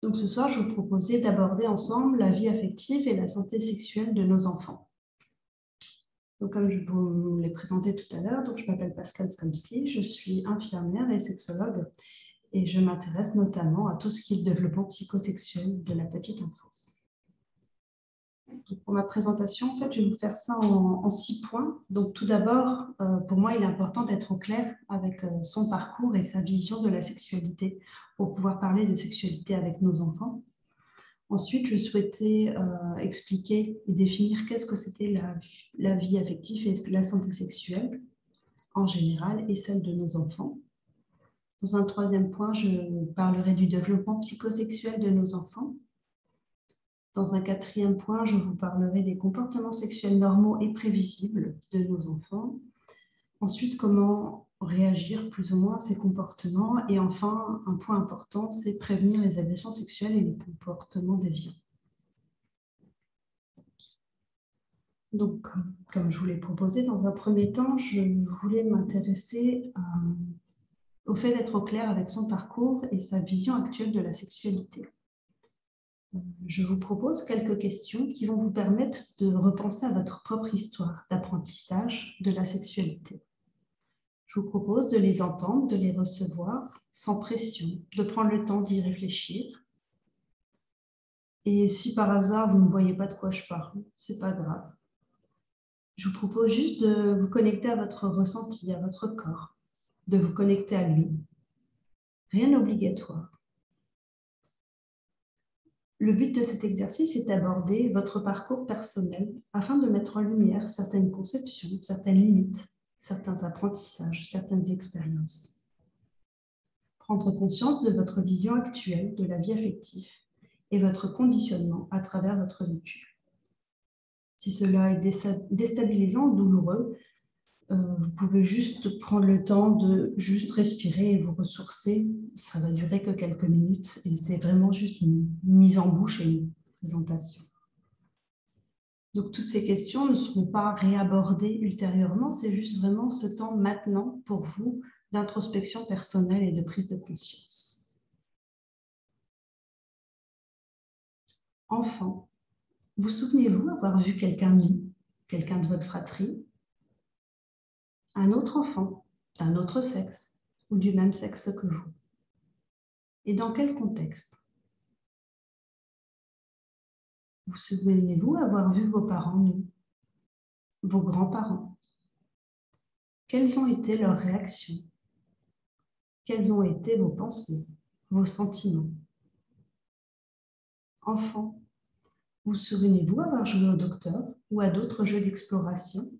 Donc ce soir, je vous proposais d'aborder ensemble la vie affective et la santé sexuelle de nos enfants. Donc, comme je vous l'ai présenté tout à l'heure, je m'appelle Pascale Skomski, je suis infirmière et sexologue et je m'intéresse notamment à tout ce qui est le développement psychosexuel de la petite enfance. Donc, pour ma présentation, en fait, je vais vous faire ça en 6 points. Donc, tout d'abord, pour moi, il est important d'être au clair avec son parcours et sa vision de la sexualité pour pouvoir parler de sexualité avec nos enfants. Ensuite, je souhaitais expliquer et définir qu'est-ce que c'était la vie affective et la santé sexuelle en général et celle de nos enfants. Dans un troisième point, je parlerai du développement psychosexuel de nos enfants. Dans un quatrième point, je vous parlerai des comportements sexuels normaux et prévisibles de nos enfants. Ensuite, comment réagir plus ou moins à ces comportements. Et enfin, un point important, c'est prévenir les agressions sexuelles et les comportements déviants. Donc, comme je vous l'ai proposé, dans un premier temps, je voulais m'intéresser au fait d'être au clair avec son parcours et sa vision actuelle de la sexualité. Je vous propose quelques questions qui vont vous permettre de repenser à votre propre histoire d'apprentissage de la sexualité. Je vous propose de les entendre, de les recevoir sans pression, de prendre le temps d'y réfléchir. Et si par hasard vous ne voyez pas de quoi je parle, c'est pas grave. Je vous propose juste de vous connecter à votre ressenti, à votre corps, de vous connecter à lui. Rien d'obligatoire. Le but de cet exercice est d'aborder votre parcours personnel afin de mettre en lumière certaines conceptions, certaines limites, certains apprentissages, certaines expériences. Prendre conscience de votre vision actuelle de la vie affective et votre conditionnement à travers votre vécu. Si cela est déstabilisant ou douloureux, vous pouvez juste prendre le temps de juste respirer et vous ressourcer. Ça va durer que quelques minutes et c'est vraiment juste une mise en bouche et une présentation. Donc, toutes ces questions ne seront pas réabordées ultérieurement, c'est juste vraiment ce temps maintenant pour vous d'introspection personnelle et de prise de conscience. Enfant, vous souvenez-vous avoir vu quelqu'un nu, quelqu'un de votre fratrie, un autre enfant, d'un autre sexe ou du même sexe que vous? Et dans quel contexte? Vous souvenez-vous avoir vu vos parents nus, vos grands-parents? Quelles ont été leurs réactions? Quelles ont été vos pensées, vos sentiments? Enfant, vous souvenez-vous avoir joué au docteur ou à d'autres jeux d'exploration?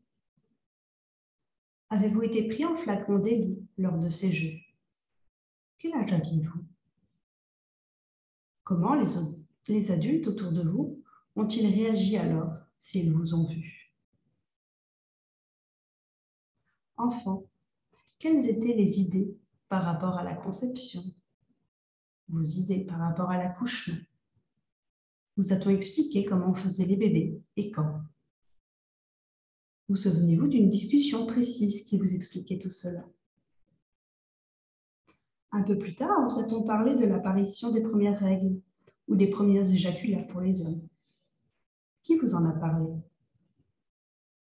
Avez-vous été pris en flagrant délit lors de ces jeux? Quel âge aviez-vous? Comment les adultes autour de vous ont-ils réagi alors s'ils vous ont vu? Enfant, quelles étaient les idées par rapport à la conception? Vos idées par rapport à l'accouchement? Vous a-t-on expliqué comment on faisait les bébés et quand? Vous souvenez-vous d'une discussion précise qui vous expliquait tout cela? Un peu plus tard, vous a-t-on parlé de l'apparition des premières règles ou des premiers éjaculats pour les hommes? Qui vous en a parlé?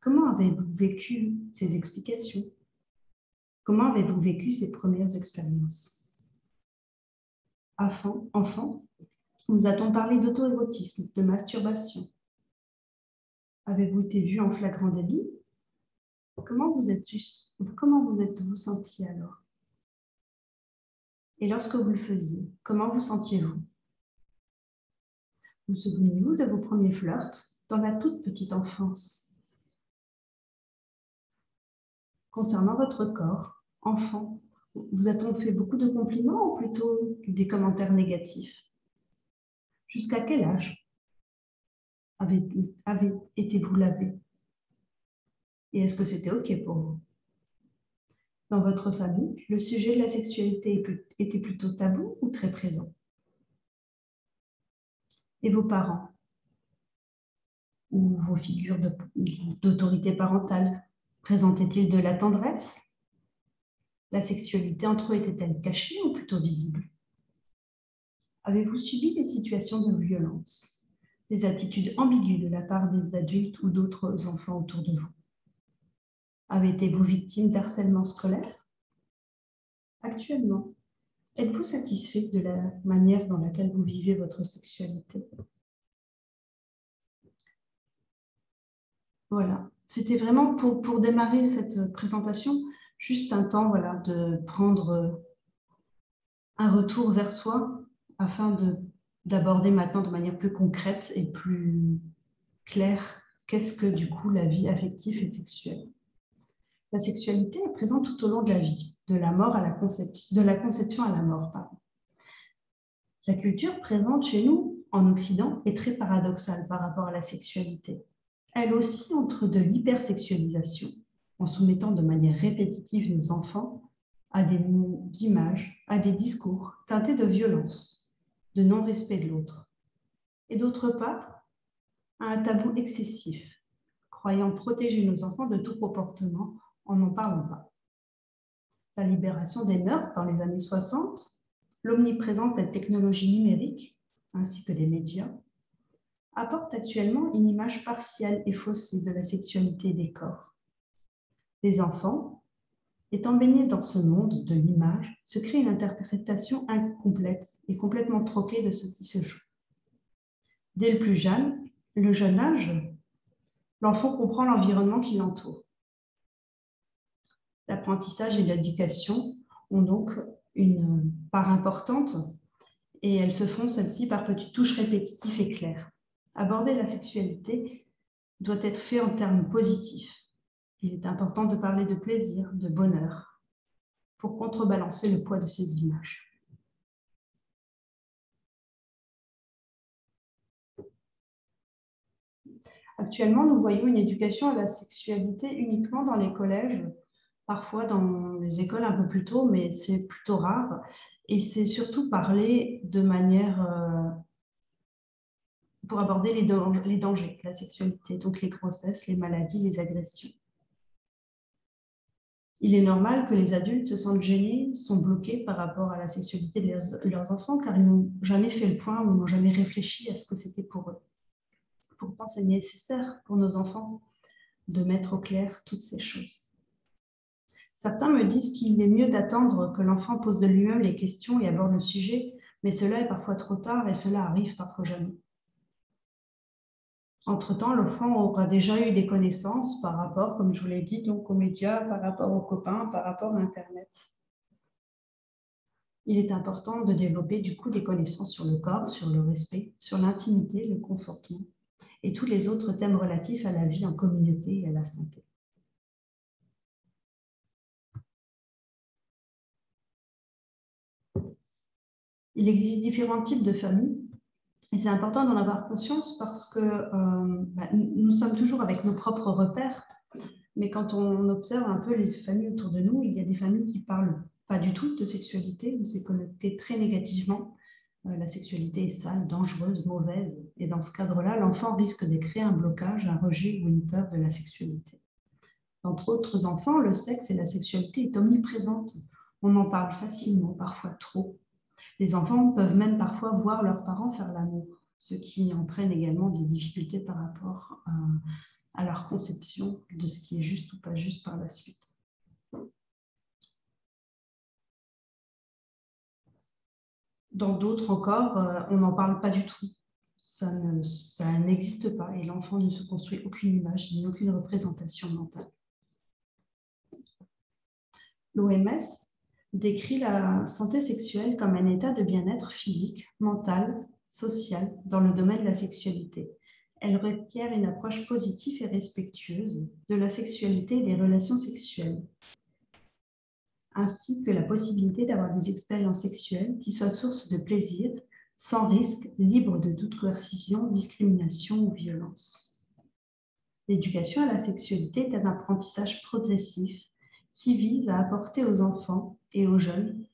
Comment avez-vous vécu ces explications? Comment avez-vous vécu ces premières expériences? Enfant, vous a-t-on parlé d'auto-érotisme, de masturbation? Avez-vous été vu en flagrant délit? Comment vous êtes-vous senti alors? Et lorsque vous le faisiez, comment vous sentiez-vous? Vous souvenez-vous de vos premiers flirts dans la toute petite enfance? Concernant votre corps, enfant, vous a-t-on fait beaucoup de compliments ou plutôt des commentaires négatifs? Jusqu'à quel âge été-vous lavé? Et est-ce que c'était OK pour vous? Dans votre famille, le sujet de la sexualité était plutôt tabou ou très présent? Et vos parents ou vos figures d'autorité parentale présentaient-ils de la tendresse? La sexualité entre eux était-elle cachée ou plutôt visible? Avez-vous subi des situations de violence, des attitudes ambiguës de la part des adultes ou d'autres enfants autour de vous? Avez-vous victime d'harcèlement scolaire? Actuellement, êtes-vous satisfait de la manière dans laquelle vous vivez votre sexualité? Voilà, c'était vraiment pour démarrer cette présentation, juste un temps voilà, de prendre un retour vers soi afin d'aborder maintenant de manière plus concrète et plus claire qu'est-ce que du coup la vie affective et sexuelle. La sexualité est présente tout au long de la vie, de la conception à la mort. Pardon. La culture présente chez nous, en Occident, est très paradoxale par rapport à la sexualité. Elle aussi entre de l'hypersexualisation, en soumettant de manière répétitive nos enfants à des images, à des discours teintés de violence, de non-respect de l'autre. Et d'autre part, à un tabou excessif, croyant protéger nos enfants de tout comportement en n'en parlant pas. La libération des mœurs dans les années 60, l'omniprésence des technologies numériques ainsi que des médias, apporte actuellement une image partielle et faussée de la sexualité et des corps. Les enfants, étant baignés dans ce monde de l'image, se créent une interprétation incomplète et complètement troquée de ce qui se joue. Dès le jeune âge, l'enfant comprend l'environnement qui l'entoure. L'apprentissage et l'éducation ont donc une part importante et elles se font celles-ci par petites touches répétitives et claires. Aborder la sexualité doit être fait en termes positifs. Il est important de parler de plaisir, de bonheur, pour contrebalancer le poids de ces images. Actuellement, nous voyons une éducation à la sexualité uniquement dans les collèges, parfois dans les écoles un peu plus tôt, mais c'est plutôt rare. Et c'est surtout parler de manière pour aborder les dangers de la sexualité, donc les grossesses, les maladies, les agressions. Il est normal que les adultes se sentent gênés, sont bloqués par rapport à la sexualité de leurs enfants, car ils n'ont jamais fait le point ou n'ont jamais réfléchi à ce que c'était pour eux. Pourtant, c'est nécessaire pour nos enfants de mettre au clair toutes ces choses. Certains me disent qu'il est mieux d'attendre que l'enfant pose de lui-même les questions et aborde le sujet, mais cela est parfois trop tard et cela arrive parfois jamais. Entre-temps, l'enfant aura déjà eu des connaissances par rapport, comme je vous l'ai dit, donc aux médias, par rapport aux copains, par rapport à Internet. Il est important de développer du coup des connaissances sur le corps, sur le respect, sur l'intimité, le consentement et tous les autres thèmes relatifs à la vie en communauté et à la santé. Il existe différents types de familles et c'est important d'en avoir conscience parce que nous sommes toujours avec nos propres repères, mais quand on observe un peu les familles autour de nous, il y a des familles qui ne parlent pas du tout de sexualité, où c'est connoté très négativement. La sexualité est sale, dangereuse, mauvaise. Et dans ce cadre-là, l'enfant risque de créer un blocage, un rejet ou une peur de la sexualité. Entre autres enfants, le sexe et la sexualité est omniprésente. On en parle facilement, parfois trop. Les enfants peuvent même parfois voir leurs parents faire l'amour, ce qui entraîne également des difficultés par rapport à leur conception de ce qui est juste ou pas juste par la suite. Dans d'autres encore, on n'en parle pas du tout. Ça n'existe pas et l'enfant ne se construit aucune image ni aucune représentation mentale. L'OMS décrit la santé sexuelle comme un état de bien-être physique, mental, social dans le domaine de la sexualité. Elle requiert une approche positive et respectueuse de la sexualité et des relations sexuelles, ainsi que la possibilité d'avoir des expériences sexuelles qui soient source de plaisir, sans risque, libre de toute coercition, discrimination ou violence. L'éducation à la sexualité est un apprentissage progressif qui vise à apporter aux enfants et aux jeunes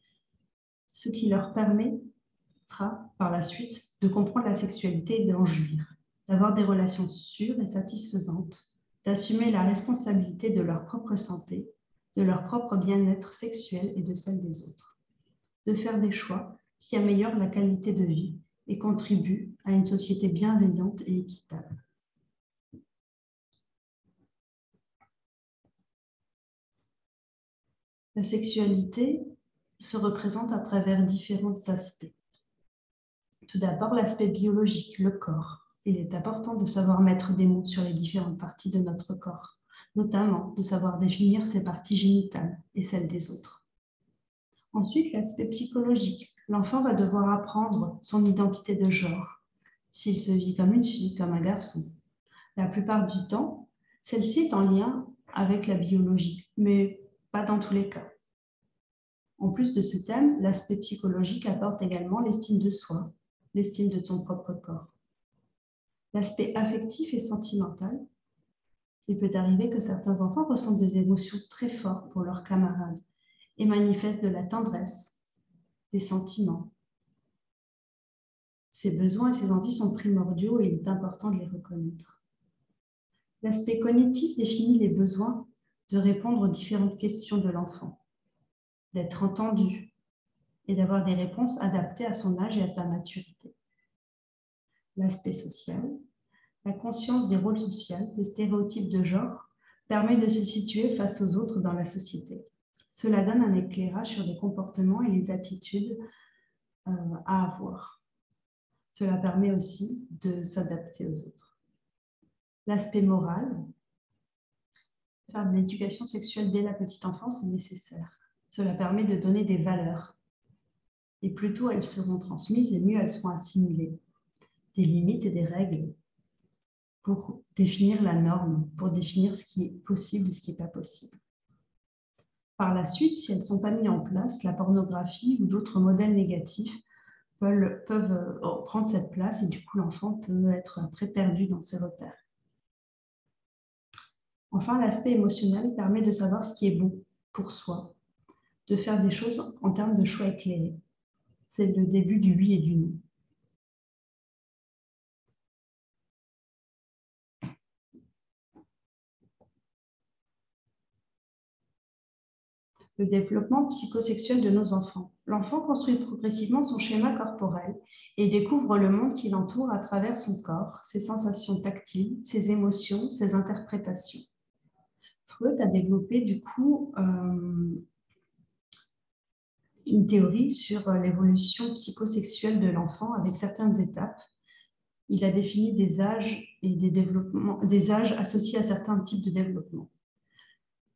ce qui leur permettra par la suite de comprendre la sexualité et d'en jouir, d'avoir des relations sûres et satisfaisantes, d'assumer la responsabilité de leur propre santé, de leur propre bien-être sexuel et de celle des autres, de faire des choix qui améliore la qualité de vie et contribue à une société bienveillante et équitable. La sexualité se représente à travers différents aspects. Tout d'abord, l'aspect biologique, le corps. Il est important de savoir mettre des mots sur les différentes parties de notre corps, notamment de savoir définir ses parties génitales et celles des autres. Ensuite, l'aspect psychologique. L'enfant va devoir apprendre son identité de genre, s'il se vit comme une fille, comme un garçon. La plupart du temps, celle-ci est en lien avec la biologie, mais pas dans tous les cas. En plus de ce thème, l'aspect psychologique apporte également l'estime de soi, l'estime de ton propre corps. L'aspect affectif et sentimental. Il peut arriver que certains enfants ressentent des émotions très fortes pour leurs camarades et manifestent de la tendresse, des sentiments. Ces besoins et ces envies sont primordiaux et il est important de les reconnaître. L'aspect cognitif définit les besoins de répondre aux différentes questions de l'enfant, d'être entendu et d'avoir des réponses adaptées à son âge et à sa maturité. L'aspect social, la conscience des rôles sociaux, des stéréotypes de genre, permet de se situer face aux autres dans la société. Cela donne un éclairage sur les comportements et les attitudes à avoir. Cela permet aussi de s'adapter aux autres. L'aspect moral, faire de l'éducation sexuelle dès la petite enfance est nécessaire. Cela permet de donner des valeurs. Et plus tôt elles seront transmises, et mieux elles seront assimilées. Des limites et des règles pour définir la norme, pour définir ce qui est possible et ce qui n'est pas possible. Par la suite, si elles ne sont pas mises en place, la pornographie ou d'autres modèles négatifs peuvent prendre cette place et du coup l'enfant peut être après perdu dans ses repères. Enfin, l'aspect émotionnel permet de savoir ce qui est bon pour soi, de faire des choses en termes de choix éclairés. C'est le début du oui et du non. Le développement psychosexuel de nos enfants. L'enfant construit progressivement son schéma corporel et découvre le monde qui l'entoure à travers son corps, ses sensations tactiles, ses émotions, ses interprétations. Freud a développé du coup une théorie sur l'évolution psychosexuelle de l'enfant avec certaines étapes. Il a défini des âges et des âges associés à certains types de développement.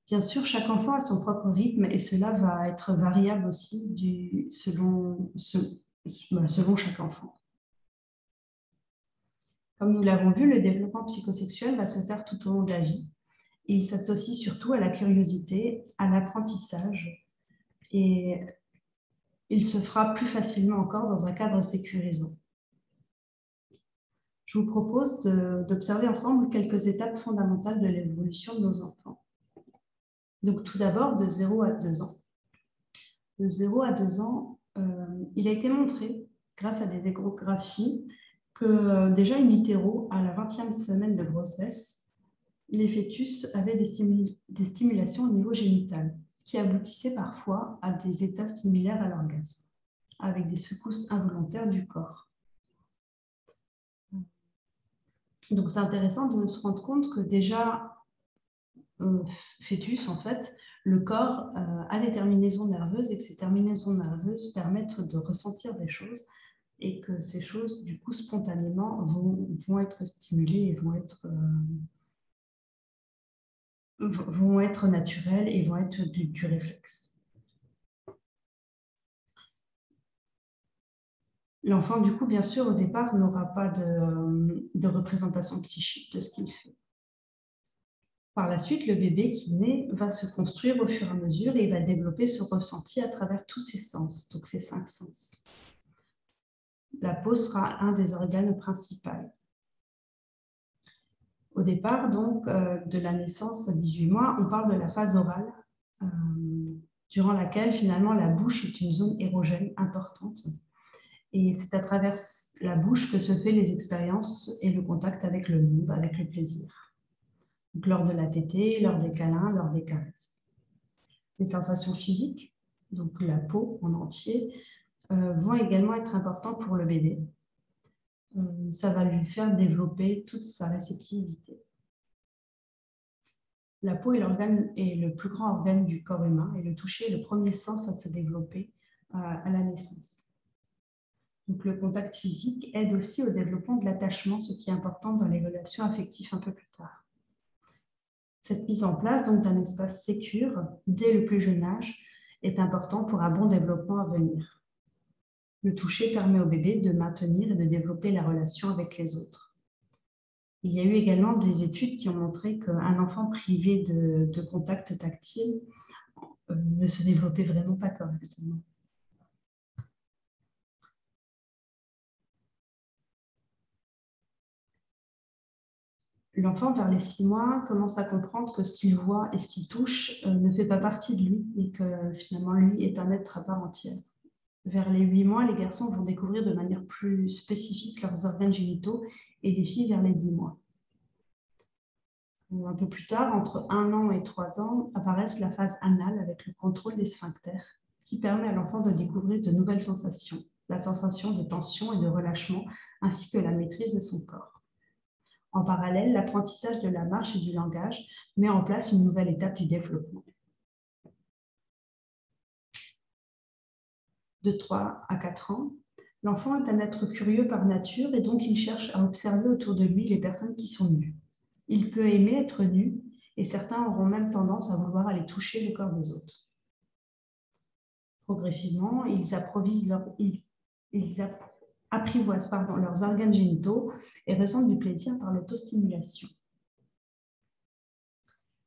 Bien sûr, chaque enfant a son propre rythme et cela va être variable aussi selon chaque enfant. Comme nous l'avons vu, le développement psychosexuel va se faire tout au long de la vie. Et il s'associe surtout à la curiosité, à l'apprentissage et il se fera plus facilement encore dans un cadre sécurisant. Je vous propose d'observer ensemble quelques étapes fondamentales de l'évolution de nos enfants. Donc tout d'abord, de 0 à 2 ans. De 0 à 2 ans, il a été montré, grâce à des échographies, que déjà in utero, à la 20e semaine de grossesse, les fœtus avaient des stimulations au niveau génital, qui aboutissaient parfois à des états similaires à l'orgasme, avec des secousses involontaires du corps. Donc c'est intéressant de se rendre compte que déjà, fœtus, en fait, le corps a des terminaisons nerveuses et que ces terminaisons nerveuses permettent de ressentir des choses et que ces choses, du coup, spontanément, vont être stimulées et vont être naturelles et vont être du réflexe. L'enfant, du coup, bien sûr, au départ, n'aura pas de représentation psychique de ce qu'il fait. Par la suite, le bébé qui naît va se construire au fur et à mesure et va développer ce ressenti à travers tous ses sens, donc ses 5 sens. La peau sera un des organes principaux. Au départ, donc, de la naissance à 18 mois, on parle de la phase orale, durant laquelle, finalement, la bouche est une zone érogène importante. Et c'est à travers la bouche que se fait les expériences et le contact avec le monde, avec le plaisir. Donc, lors de la tétée, lors des câlins, lors des caresses. Les sensations physiques, donc la peau en entier, vont également être importants pour le bébé. Ça va lui faire développer toute sa réceptivité. La peau est le plus grand organe du corps humain et le toucher est le premier sens à se développer à la naissance. Donc, le contact physique aide aussi au développement de l'attachement, ce qui est important dans les relations affectives un peu plus tard. Cette mise en place d'un espace sécure dès le plus jeune âge est important pour un bon développement à venir. Le toucher permet au bébé de maintenir et de développer la relation avec les autres. Il y a eu également des études qui ont montré qu'un enfant privé de contact tactile ne se développait vraiment pas correctement. L'enfant, vers les 6 mois, commence à comprendre que ce qu'il voit et ce qu'il touche ne fait pas partie de lui et que finalement, lui est un être à part entière. Vers les 8 mois, les garçons vont découvrir de manière plus spécifique leurs organes génitaux et les filles vers les 10 mois. Un peu plus tard, entre 1 an et 3 ans, apparaissent la phase anale avec le contrôle des sphincters qui permet à l'enfant de découvrir de nouvelles sensations, la sensation de tension et de relâchement ainsi que la maîtrise de son corps. En parallèle, l'apprentissage de la marche et du langage met en place une nouvelle étape du développement. De 3 à 4 ans, l'enfant est un être curieux par nature et donc il cherche à observer autour de lui les personnes qui sont nues. Il peut aimer être nu et certains auront même tendance à vouloir aller toucher le corps des autres. Progressivement, ils apprivoisent leurs organes génitaux et ressentent du plaisir par l'autostimulation.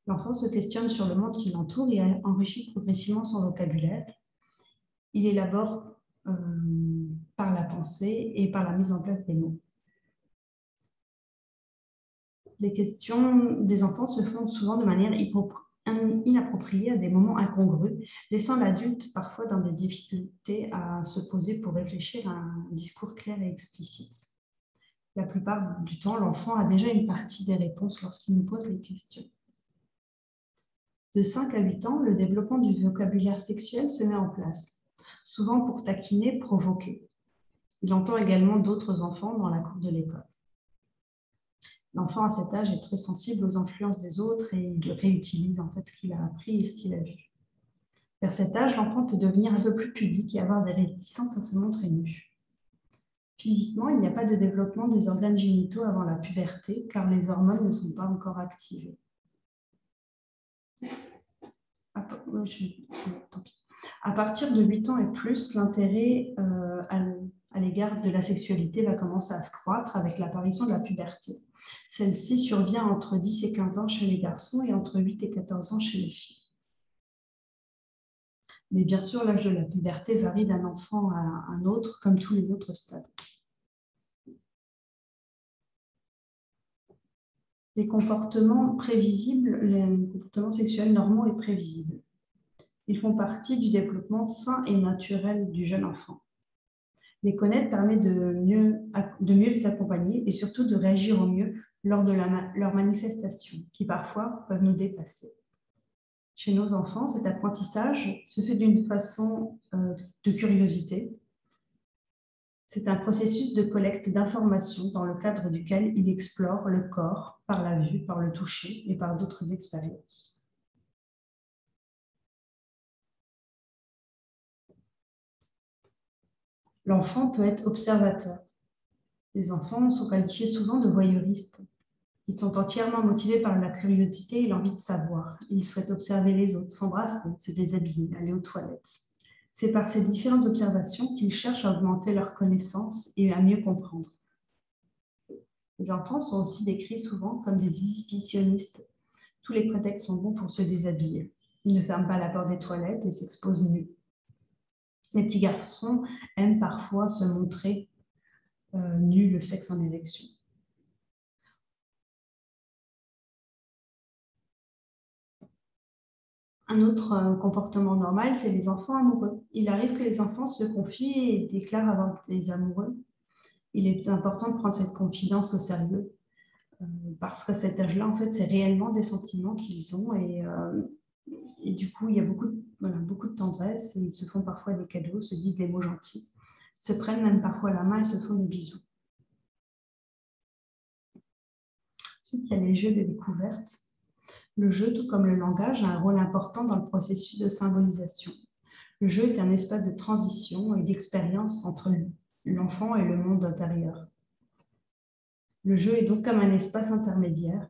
L'enfant se questionne sur le monde qui l'entoure et enrichit progressivement son vocabulaire. Il élabore par la pensée et par la mise en place des mots. Les questions des enfants se font souvent de manière inappropriée à des moments incongrus, laissant l'adulte parfois dans des difficultés à se poser pour réfléchir à un discours clair et explicite. La plupart du temps, l'enfant a déjà une partie des réponses lorsqu'il nous pose les questions. De 5 à 8 ans, le développement du vocabulaire sexuel se met en place, souvent pour taquiner, provoquer. Il entend également d'autres enfants dans la cour de l'école. L'enfant à cet âge est très sensible aux influences des autres et il réutilise en fait ce qu'il a appris et ce qu'il a vu. Vers cet âge, l'enfant peut devenir un peu plus pudique et avoir des réticences à se montrer nu. Physiquement, il n'y a pas de développement des organes génitaux avant la puberté car les hormones ne sont pas encore activées. À partir de 8 ans et plus, l'intérêt à l'égard de la sexualité va commencer à se croître avec l'apparition de la puberté. Celle-ci survient entre 10 et 15 ans chez les garçons et entre 8 et 14 ans chez les filles. Mais bien sûr, l'âge de la puberté varie d'un enfant à un autre, comme tous les autres stades. Les comportements prévisibles, les comportements sexuels normaux et prévisibles. Ils font partie du développement sain et naturel du jeune enfant. Les connaître permet de mieux les accompagner et surtout de réagir au mieux lors de leurs manifestations, qui parfois peuvent nous dépasser. Chez nos enfants, cet apprentissage se fait d'une façon de curiosité. C'est un processus de collecte d'informations dans le cadre duquel il explore le corps par la vue, par le toucher et par d'autres expériences. L'enfant peut être observateur. Les enfants sont qualifiés souvent de voyeuristes. Ils sont entièrement motivés par la curiosité et l'envie de savoir. Ils souhaitent observer les autres, s'embrasser, se déshabiller, aller aux toilettes. C'est par ces différentes observations qu'ils cherchent à augmenter leurs connaissances et à mieux comprendre. Les enfants sont aussi décrits souvent comme des exhibitionnistes. Tous les prétextes sont bons pour se déshabiller. Ils ne ferment pas la porte des toilettes et s'exposent nus. Les petits garçons aiment parfois se montrer nus, le sexe en érection. Un autre comportement normal, c'est les enfants amoureux. Il arrive que les enfants se confient et déclarent avoir des amoureux. Il est important de prendre cette confidence au sérieux parce qu'à cet âge-là, en fait, c'est réellement des sentiments qu'ils ont et du coup, il y a beaucoup de tendresse et ils se font parfois des cadeaux, se disent des mots gentils. se prennent même parfois la main et se font des bisous. Ensuite, il y a les jeux de découverte. Le jeu, tout comme le langage, a un rôle important dans le processus de symbolisation. Le jeu est un espace de transition et d'expérience entre l'enfant et le monde intérieur. Le jeu est donc comme un espace intermédiaire.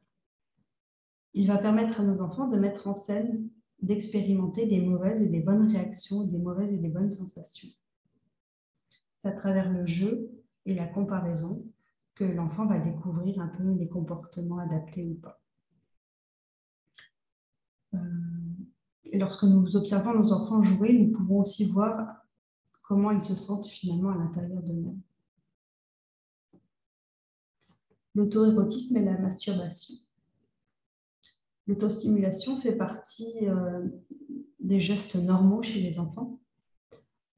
Il va permettre à nos enfants de mettre en scène, d'expérimenter des mauvaises et des bonnes réactions, des mauvaises et des bonnes sensations. C'est à travers le jeu et la comparaison que l'enfant va découvrir un peu les comportements adaptés ou pas. Et lorsque nous observons nos enfants jouer, nous pouvons aussi voir comment ils se sentent finalement à l'intérieur d'eux-mêmes. L'auto-érotisme et la masturbation. L'autostimulation fait partie des gestes normaux chez les enfants.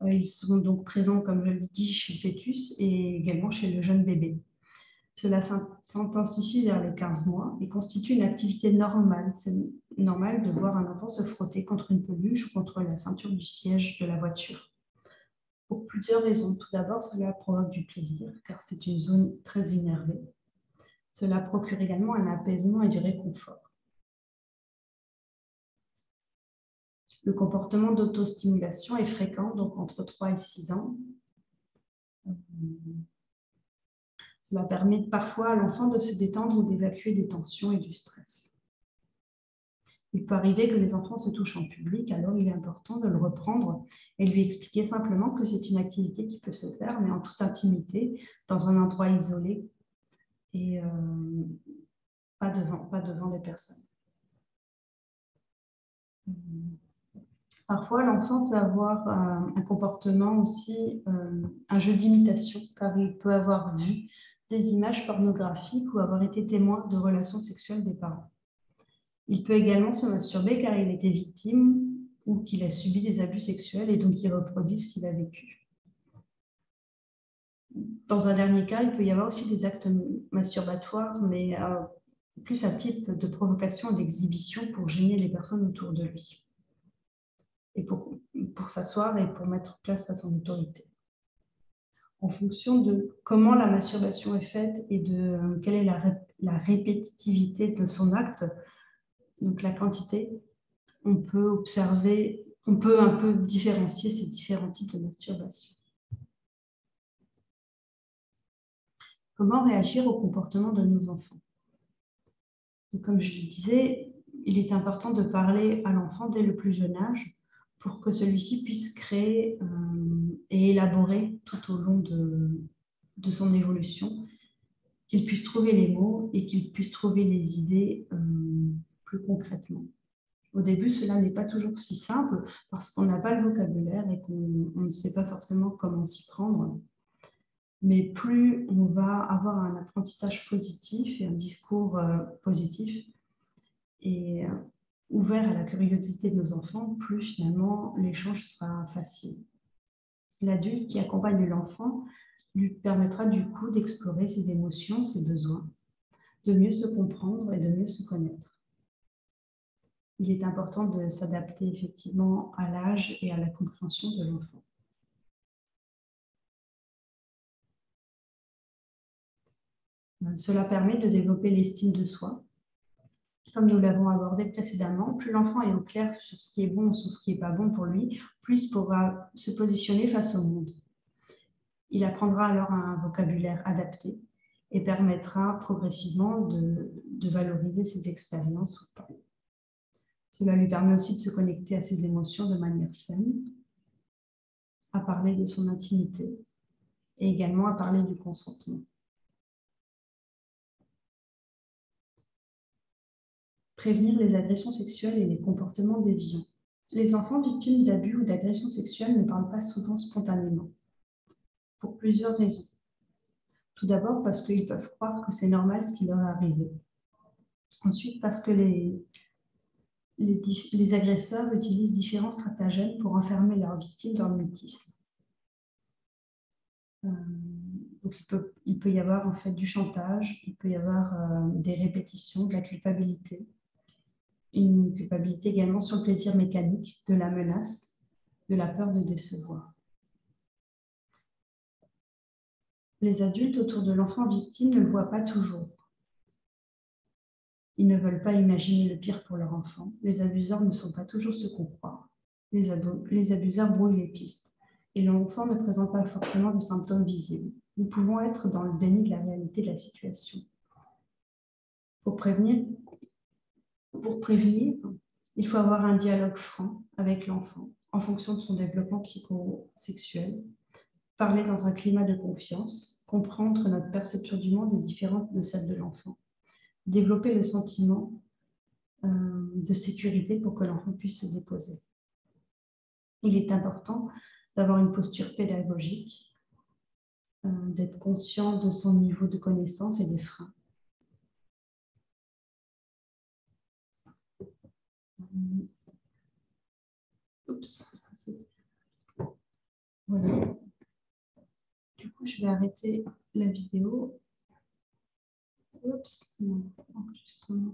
Ils sont donc présents, comme je l'ai dit, chez le fœtus et également chez le jeune bébé. Cela s'intensifie vers les 15 mois et constitue une activité normale. C'est normal de voir un enfant se frotter contre une peluche ou contre la ceinture du siège de la voiture. Pour plusieurs raisons. Tout d'abord, cela provoque du plaisir, car c'est une zone très innervée. Cela procure également un apaisement et du réconfort. Le comportement d'autostimulation est fréquent, donc entre 3 et 6 ans. Cela permet parfois à l'enfant de se détendre ou d'évacuer des tensions et du stress. Il peut arriver que les enfants se touchent en public, alors il est important de le reprendre et lui expliquer simplement que c'est une activité qui peut se faire, mais en toute intimité, dans un endroit isolé et pas devant les personnes. Parfois, l'enfant peut avoir un comportement aussi, un jeu d'imitation, car il peut avoir vu des images pornographiques ou avoir été témoin de relations sexuelles des parents. Il peut également se masturber car il était victime ou qu'il a subi des abus sexuels et donc il reproduit ce qu'il a vécu. Dans un dernier cas, il peut y avoir aussi des actes masturbatoires, mais plus à titre de provocation et d'exhibition pour gêner les personnes autour de lui et pour s'asseoir et pour mettre place à son autorité. En fonction de comment la masturbation est faite et de quelle est la répétitivité de son acte, donc la quantité, on peut observer, on peut un peu différencier ces différents types de masturbation. Comment réagir au comportement de nos enfants? Donc, comme je le disais, il est important de parler à l'enfant dès le plus jeune âge pour que celui-ci puisse créer et élaborer tout au long de son évolution, qu'il puisse trouver les mots et qu'il puisse trouver les idées plus concrètement. Au début, cela n'est pas toujours si simple parce qu'on n'a pas le vocabulaire et qu'on ne sait pas forcément comment s'y prendre. Mais plus on va avoir un apprentissage positif et un discours positif et ouvert à la curiosité de nos enfants, plus finalement l'échange sera facile. L'adulte qui accompagne l'enfant lui permettra du coup d'explorer ses émotions, ses besoins, de mieux se comprendre et de mieux se connaître. Il est important de s'adapter effectivement à l'âge et à la compréhension de l'enfant. Cela permet de développer l'estime de soi. Comme nous l'avons abordé précédemment, plus l'enfant est au clair sur ce qui est bon ou sur ce qui n'est pas bon pour lui, plus il pourra se positionner face au monde. Il apprendra alors un vocabulaire adapté et permettra progressivement de valoriser ses expériences ou pas. Cela lui permet aussi de se connecter à ses émotions de manière saine, à parler de son intimité et également à parler du consentement. Prévenir les agressions sexuelles et les comportements déviants. Les enfants victimes d'abus ou d'agressions sexuelles ne parlent pas souvent spontanément, pour plusieurs raisons. Tout d'abord parce qu'ils peuvent croire que c'est normal ce qui leur est arrivé. Ensuite parce que les agresseurs utilisent différents stratagèmes pour enfermer leurs victimes dans le mutisme. Donc il peut y avoir en fait du chantage, il peut y avoir des répétitions, de la culpabilité, une culpabilité également sur le plaisir mécanique, de la menace, de la peur de décevoir. Les adultes autour de l'enfant victime ne le voient pas toujours. Ils ne veulent pas imaginer le pire pour leur enfant. Les abuseurs ne sont pas toujours ce qu'on croit. Les abuseurs brouillent les pistes et l'enfant ne présente pas forcément de symptômes visibles. Nous pouvons être dans le déni de la réalité de la situation. Pour prévenir, il faut avoir un dialogue franc avec l'enfant en fonction de son développement psychosexuel, parler dans un climat de confiance, comprendre que notre perception du monde est différente de celle de l'enfant, développer le sentiment de sécurité pour que l'enfant puisse se déposer. Il est important d'avoir une posture pédagogique, d'être conscient de son niveau de connaissance et des freins. Oups. Voilà. Du coup, je vais arrêter la vidéo. Oups, non, enregistrement.